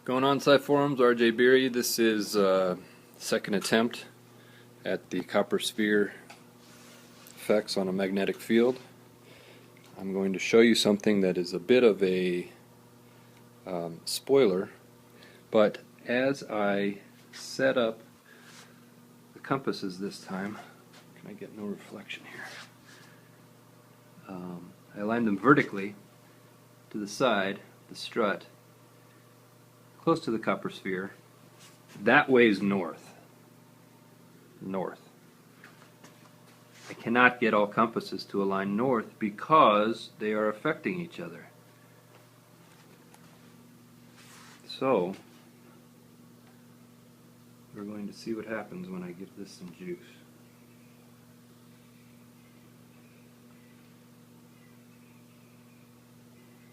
Going on, Sci Forums, RJ Beery. This is second attempt at the copper sphere effects on a magnetic field. I'm going to show you something that is a bit of a spoiler, but as I set up the compasses this time, can I get no reflection here? I aligned them vertically to the side, the strut, close to the copper sphere. That way is north. I cannot get all compasses to align north because they are affecting each other. So, we're going to see what happens when I give this some juice.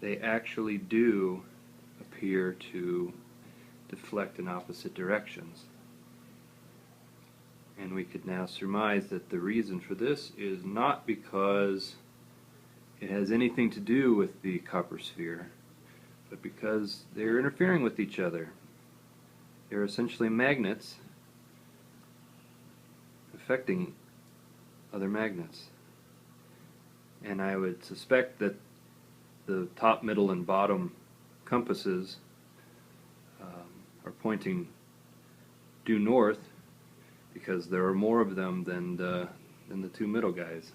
They actually do appear to deflect in opposite directions. And we could now surmise that the reason for this is not because it has anything to do with the copper sphere, but because they're interfering with each other. They're essentially magnets affecting other magnets. And I would suspect that the top, middle, and bottom compasses are pointing due north because there are more of them than the two middle guys.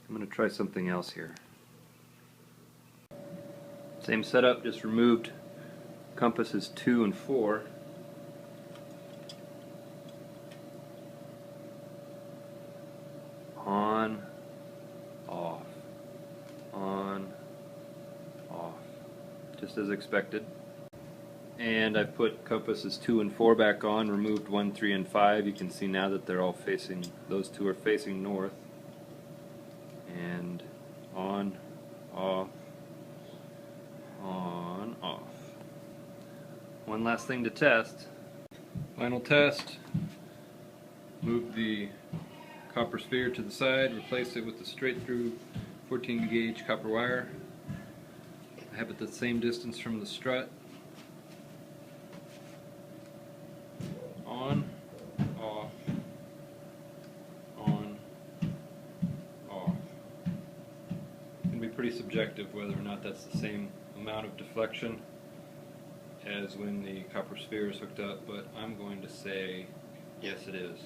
I'm going to try something else here. Same setup, just removed compasses 2 and 4. On, off, on, off, just as expected. And I've put compasses 2 and 4 back on, removed 1, 3, and 5. You can see now that they're all facing, those two are facing north. And on, off, on, off. One last thing to test. Final test. Move the copper sphere to the side, replace it with the straight through 14 gauge copper wire. I have it the same distance from the strut. On, off, on, off. It can be pretty subjective whether or not that's the same amount of deflection as when the copper sphere is hooked up, but I'm going to say yes, it is.